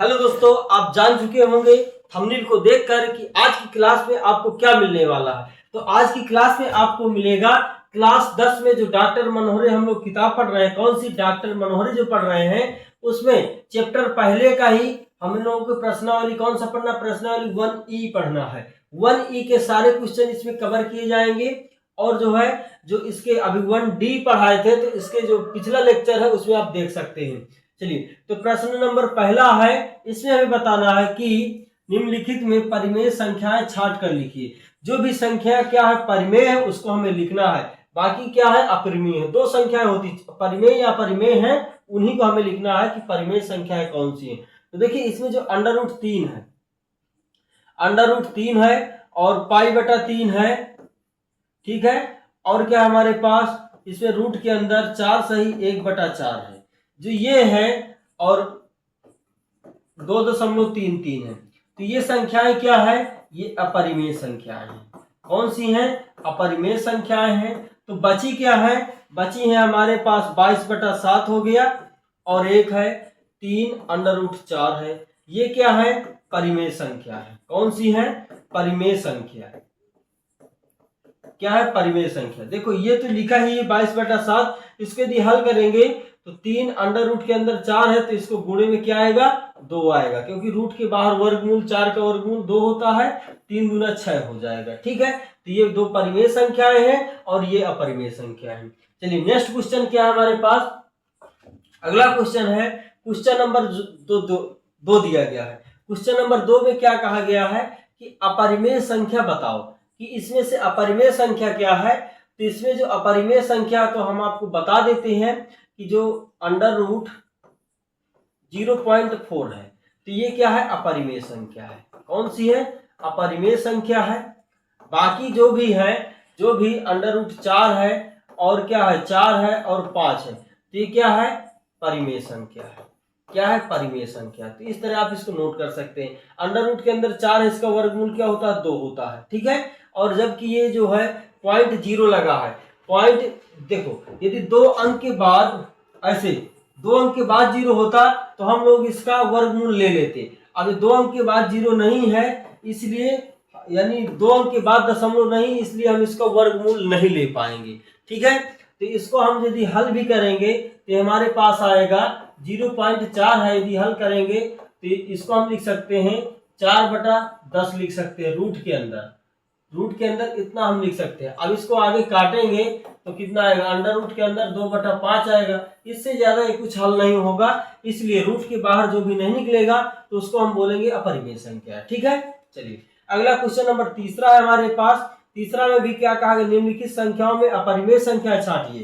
Hello दोस्तों, आप जान चुके होंगे थंबनेल को देखकर कि आज की क्लास में आपको क्या मिलने वाला है। तो आज की क्लास में आपको मिलेगा क्लास 10 में जो डॉक्टर मनोहरे हम लोग किताब पढ़ रहे हैं, कौन सी डॉक्टर मनोहरे जो पढ़ रहे हैं उसमें चैप्टर पहले का ही हम लोगों को प्रश्नावली कौन सा पढ़ना, प्रश्नावली 1E पढ़ना है। 1E के सारे क्वेश्चन इसमें कवर किए जाएंगे और जो इसके अभी 1D पढ़ाए थे तो इसके जो पिछला लेक्चर है उसमें आप देख सकते हैं। चलिए, तो प्रश्न नंबर पहला है, इसमें हमें बताना है कि निम्नलिखित में परिमेय संख्याएं छांट कर लिखिए। जो भी संख्या क्या है परिमेय है उसको हमें लिखना है, बाकी क्या है अपरिमेय है। दो संख्याएं होती परिमेय या परिमेय है, उन्हीं को हमें लिखना है कि परिमेय संख्याएं कौन सी है। तो देखिए इसमें जो √3 है, √3 है और π/3 है, ठीक है। और क्या हमारे पास इसमें रूट के अंदर 4 सही 1/4 है, जो ये है, और 2.33 है। तो ये संख्याएं क्या है, ये अपरिमेय संख्याएं हैं। कौन सी हैं, अपरिमेय संख्याएं हैं। तो बची क्या है, बची है हमारे पास 22/7 हो गया और एक है 3√4 है। ये क्या है, परिमेय संख्या है। कौन सी है, परिमेय संख्या है। क्या है, परिमेय संख्या। देखो ये तो लिखा ही है 22/7, इसको यदि हल करेंगे तो 3 अंडर रूट के अंदर 4 है तो इसको गुणे में क्या आएगा, 2 आएगा, क्योंकि रूट के बाहर वर्गमूल 4 का वर्गमूल 2 होता है, 3 दूना 6 हो जाएगा। ठीक है, तो ये दो परिमेय संख्याएं हैं और ये अपरिमेय संख्या है। चलिए नेक्स्ट क्वेश्चन क्या है हमारे पास, अगला क्वेश्चन है क्वेश्चन नंबर 2 दिया गया है। क्वेश्चन नंबर 2 में क्या कहा गया है कि अपरिमेय संख्या बताओ, कि इसमें से अपरिमेय संख्या क्या है। तो इसमें जो अपरिमेय संख्या तो हम आपको बता देते हैं कि जो √0.4 है, तो ये क्या है, अपरिमेय संख्या है। कौन सी है, अपरिमेय संख्या है। बाकी जो भी है, जो भी √4 है और क्या है 4 है और 5 है, तो ये क्या है, परिमेय संख्या है। क्या है, परिमेय संख्या। तो इस तरह आप इसको नोट कर सकते हैं। अंडर रूट के अंदर 4 है, इसका वर्गमूल क्या होता है, 2 होता है। ठीक है, और जबकि ये जो है 0.0 लगा है, पॉइंट देखो यदि 2 अंक के बाद ऐसे 2 अंक के बाद 0 होता तो हम लोग इसका वर्गमूल ले लेते। अब 2 अंक के बाद 0 नहीं है, इसलिए यानी 2 अंक के बाद दशमलव नहीं, इसलिए हम इसका वर्गमूल नहीं ले पाएंगे। ठीक है, तो इसको हम यदि हल भी करेंगे तो हमारे पास आएगा 0.4 है। यदि हल करेंगे तो इसको हम लिख सकते हैं 4/10 लिख सकते हैं। रूट के अंदर इतना हम लिख सकते हैं। अब इसको आगे काटेंगे तो कितना आएगा, अंडर रूट के अंदर 2/5 आएगा। इससे ज्यादा ये कुछ हल नहीं होगा, इसलिए रूट के बाहर जो भी नहीं निकलेगा तो उसको हम बोलेंगे अपरिमेय संख्या। ठीक है, चलिए अगला क्वेश्चन नंबर 3 है हमारे पास। तीसरा में भी क्या कहा गया, निम्नलिखित संख्याओं में अपरिमेय संख्या छांटिए।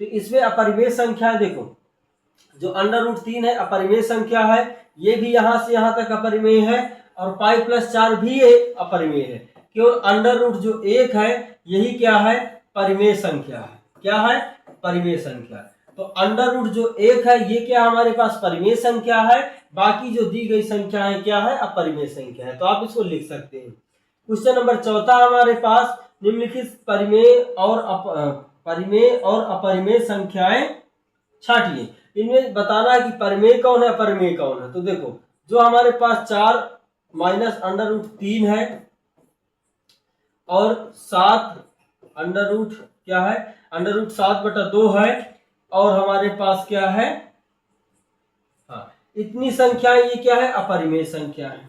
तो इसमें अपरिमेय संख्या देखो, जो √3 है अपरिमेय संख्या है, ये भी यहां से यहां तक अपरिमेय है, और π+4 भी अपरिमेय है। केवल अंडर रूट जो 1 है यही क्या है, परिमेय संख्या है। क्या है, परिमेय संख्या। तो अंडर रूट जो 1 है ये क्या हमारे पास परिमेय संख्या है, बाकी जो दी गई संख्या है क्या है, अपरिमेय संख्या है। तो आप इसको लिख सकते हैं। क्वेश्चन नंबर 4 हमारे पास, निम्नलिखित परिमेय और अपरिमेय संख्याएं छांटिए। इनमें बताना है कि परिमेय कौन है, अपरिमेय कौन है। तो देखो जो हमारे पास 4 माइनस √3 है और 7 अंडर रूट क्या है, √7/2 है, और हमारे पास क्या है, हाँ इतनी संख्याएं, ये क्या है, अपरिमेय संख्या है।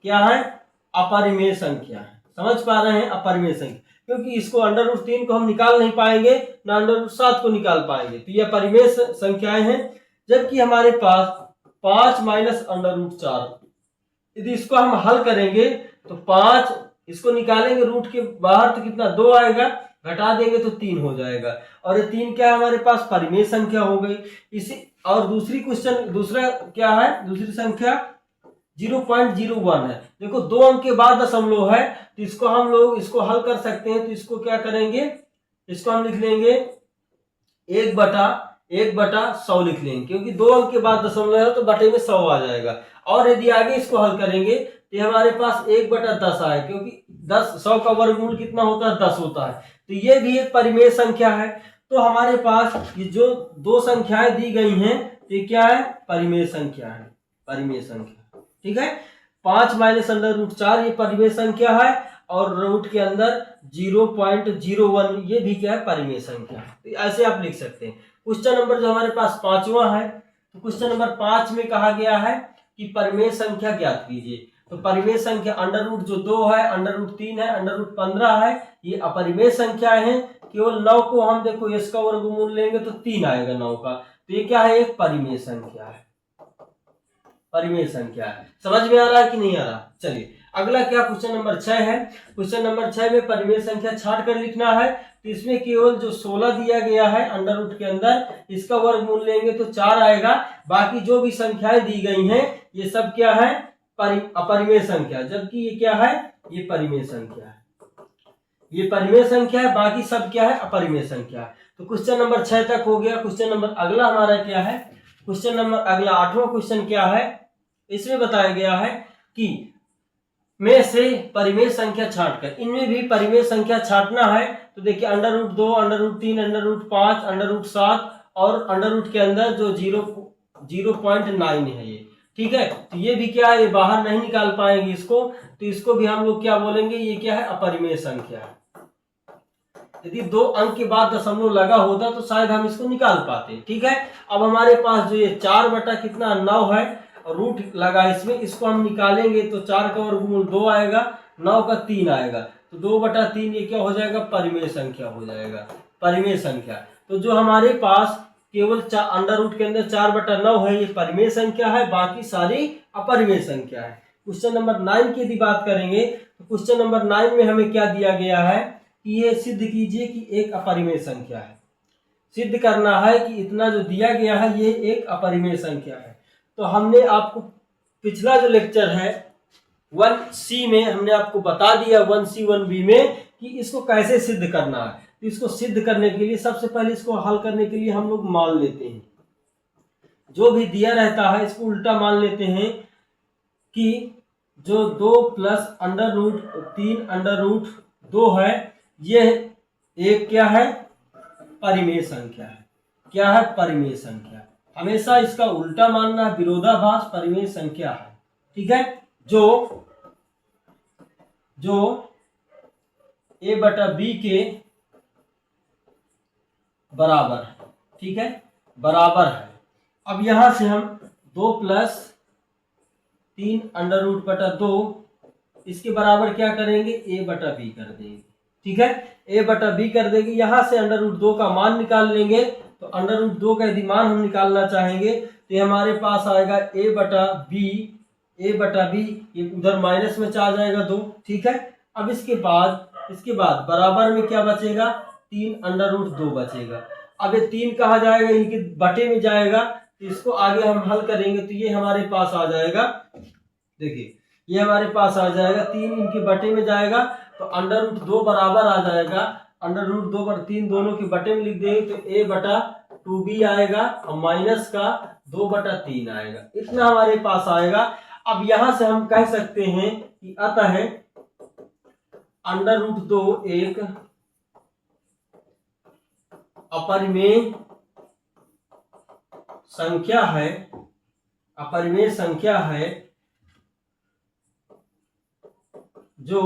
क्या है, अपरिमेय संख्या है। समझ पा रहे हैं, अपरिमेय संख्या, क्योंकि इसको √3 को हम निकाल नहीं पाएंगे, ना √7 को निकाल पाएंगे, तो ये परिमेय संख्याएं हैं। जबकि हमारे पास 5 माइनस √4, यदि इसको हम हल करेंगे तो 5 इसको निकालेंगे रूट के बाहर तो कितना 2 आएगा, घटा देंगे तो 3 हो जाएगा, और ये 3 क्या है हमारे पास, परिमेय संख्या हो गई। इसी और दूसरा क्या है, दूसरी संख्या 0.01 है। देखो 2 अंक के बाद दशमलव है, तो इसको हम लोग इसको हल कर सकते हैं। तो इसको क्या करेंगे, इसको हम लिख लेंगे 1/100 लिख लेंगे, क्योंकि 2 अंक के बाद दशमलव है तो बटे में 100 आ जाएगा। और यदि आगे इसको हल करेंगे तो हमारे पास 1/10 आए, क्योंकि 100 का वर्गमूल कितना होता है, 10 होता है। तो ये भी एक परिमेय संख्या है। तो हमारे पास ये जो 2 संख्याएं दी गई हैं ये क्या है, परिमेय संख्या है। परिमेय संख्या। ठीक है, 5 माइनस अंडर रूट 4 ये परिमेय संख्या है, और रूट के अंदर 0.01 ये भी क्या है, परिमेय संख्या। तो ऐसे आप लिख सकते हैं। क्वेश्चन नंबर जो हमारे पास 5वां है, तो क्वेश्चन नंबर 5 में कहा गया है कि परिमेय संख्या ज्ञात कीजिए। तो परिमेय संख्या अंडर रूट जो 2 है, अंडर रूट 3 है, अंडर रूट 15 है, ये अपरिमेय संख्या है। केवल 9 को हम देखो इसका वर्गमूल लेंगे तो 3 आएगा 9 का, तो ये क्या है, एक परिमेय संख्या है, परिमेय संख्या है। समझ में आ रहा है कि नहीं आ रहा? चलिए अगला क्या, क्वेश्चन नंबर 6 है। क्वेश्चन नंबर 6 में परिमेय संख्या छाट कर लिखना है। तो इसमें केवल जो 16 दिया गया है अंडर रूट के अंदर, इसका वर्गमूल लेंगे तो 4 आएगा। बाकी जो भी संख्याएं दी गई हैं ये सब क्या है, अपरिमेय संख्या, जबकि ये क्या है, ये परिमेय संख्या है, ये परिमेय संख्या है, बाकी सब क्या है, अपरिमेय संख्या है। तो क्वेश्चन नंबर 6 तक हो गया। क्वेश्चन नंबर अगला हमारा क्या है, क्वेश्चन नंबर अगला 8वां क्वेश्चन क्या है, इसमें बताया गया है कि में से परिमेय संख्या छांटकर, इनमें भी परिमेय संख्या छांटना है। तो देखिए under root 2, under root 3, under root 5, under root 7 और अंडर रूट के अंदर जो 0.9 है ये। ठीक है, तो ये भी क्या है, ये बाहर नहीं निकाल पाएंगे इसको, तो इसको भी हम लोग क्या बोलेंगे, ये क्या है, अपरिमेय संख्या है। यदि 2 अंक के बाद दशमलव लगा होता तो शायद हम इसको निकाल पाते। ठीक है, अब हमारे पास जो ये 4 बटा कितना 9 है, रूट लगा इसमें, इसको हम निकालेंगे तो 4 का वर्गमूल 2 आएगा, 9 का 3 आएगा, तो 2/3 ये क्या हो जाएगा, परिमेय संख्या हो जाएगा, परिमेय संख्या। तो जो हमारे पास केवल अंडर रूट के अंदर 4/9 है, ये परिमेय संख्या है, बाकी सारी अपरिमेय संख्या है। क्वेश्चन नंबर 9 की यदि बात करेंगे तो क्वेश्चन नंबर 9 में हमें क्या दिया गया है कि ये सिद्ध कीजिए कि एक अपरिमेय संख्या है। सिद्ध करना है कि इतना जो दिया गया है ये एक अपरिमेय संख्या है। तो हमने आपको पिछला जो लेक्चर है 1C में हमने आपको बता दिया 1C 1B में कि इसको कैसे सिद्ध करना है। तो इसको सिद्ध करने के लिए सबसे पहले इसको हल करने के लिए हम लोग मान लेते हैं, जो भी दिया रहता है इसको उल्टा मान लेते हैं कि जो 2 plus under root 3 under root 2 है, ये एक क्या है, परिमेय संख्या है। क्या है, परिमेय संख्या। हमेशा इसका उल्टा मानना है, विरोधाभास परिमेय संख्या है। ठीक है, जो a/b के बराबर है। ठीक है, बराबर है। अब यहां से हम 2 प्लस 3 अंडर रूट बटा 2 इसके बराबर क्या करेंगे, a/b कर देंगे। ठीक है, a/b कर देंगे। यहां से अंडर रूट 2 का मान निकाल लेंगे। तो अंडर रूट 2 का यदि मान हम निकालना चाहेंगे तो हमारे पास आएगा a/b, ये उधर माइनस में आ जाएगा 2। ठीक है, अब इसके बाद बराबर में क्या बचेगा, 3 अंडर रूट 2 बचेगा। अब ये 3 कहाँ जाएगा, इनके बटे में जाएगा। तो इसको आगे हम हल करेंगे तो ये हमारे पास आ जाएगा, देखिए ये हमारे पास आ जाएगा, 3 इनके बटे में जाएगा तो अंडर रूट 2 बराबर आ जाएगा, अंडर रूट 2 पर 3 दोनों के बटे में लिख देंगे तो a/2b आएगा और माइनस का 2/3 आएगा। इतना हमारे पास आएगा। अब यहां से हम कह सकते हैं कि अतः अंडर रूट 2 एक अपरिमेय संख्या है, अपरिमेय संख्या है जो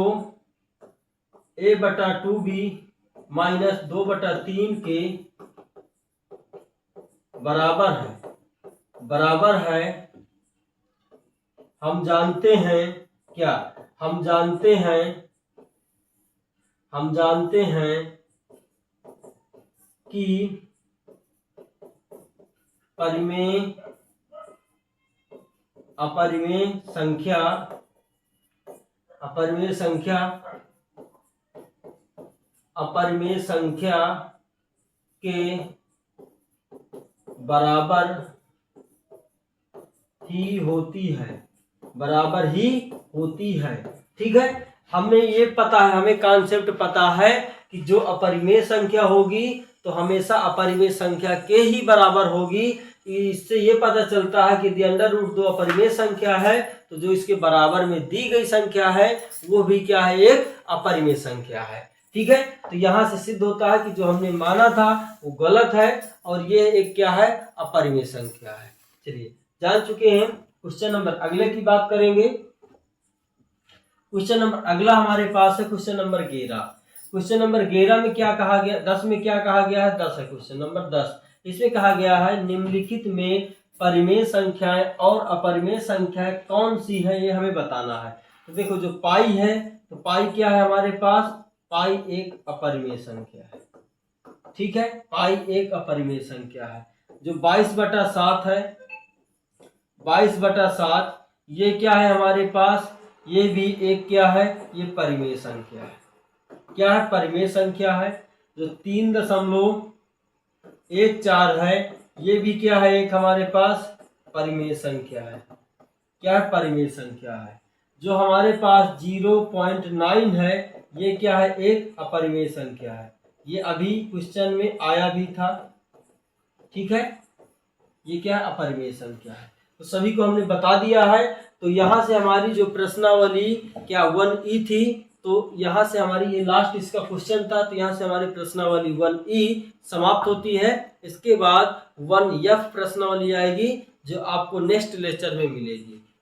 a/2b माइनस 2/3 के बराबर है। हम जानते हैं क्या, हम जानते हैं कि अपरिमेय संख्या के बराबर ही होती है। ठीक है, हमने ये पता है, हमें कॉन्सेप्ट पता है कि जो अपरिमेय संख्या होगी तो हमेशा अपरिमेय संख्या के ही बराबर होगी। इससे ये पता चलता है कि यदि अंडर रूट 2 अपरिमेय संख्या है तो जो इसके बराबर में दी गई संख्या है वो भी क्या है, एक अपरिमेय संख्या है। ठीक है, तो यहां से सिद्ध होता है कि जो हमने माना था वो गलत है और ये एक क्या है, अपरिमेय संख्या है। चलिए जान चुके हैं। क्वेश्चन नंबर अगले की बात करेंगे। क्वेश्चन नंबर अगला हमारे पास है क्वेश्चन नंबर 11। क्वेश्चन नंबर 11 में क्या कहा गया, 10 में क्या कहा गया है, 10 है क्वेश्चन नंबर 10। इसमें कहा गया है निम्नलिखित में परिमेय संख्याएं और अपरिमेय संख्याएं कौन सी है, ये हमें बताना है। तो देखो जो पाई है, तो पाई क्या है हमारे पास, पाई एक अपरिमेय संख्या है, ठीक है, पाई एक अपरिमेय संख्या है। जो 22/7 है, 22/7 ये क्या है हमारे पास, ये भी एक क्या है, ये परिमेय संख्या है। क्या है, परिमेय संख्या है। जो 3.14 है, ये भी क्या है, एक हमारे पास परिमेय संख्या है। क्या है, परिमेय संख्या है। जो हमारे पास 0.9 है, ये क्या है, एक अपरिमेय संख्या है। ये अभी क्वेश्चन में आया भी था, ठीक है। ये क्या है, अपरिमेय संख्या है। तो सभी को हमने बता दिया है। तो यहाँ से हमारी जो प्रश्नावली क्या 1E थी, तो यहाँ से हमारी ये लास्ट इसका क्वेश्चन था। तो यहाँ से हमारी प्रश्नावली 1E समाप्त होती है। इसके बाद 1F प्रश्नावली आएगी, जो आपको नेक्स्ट लेक्चर में मिलेगी।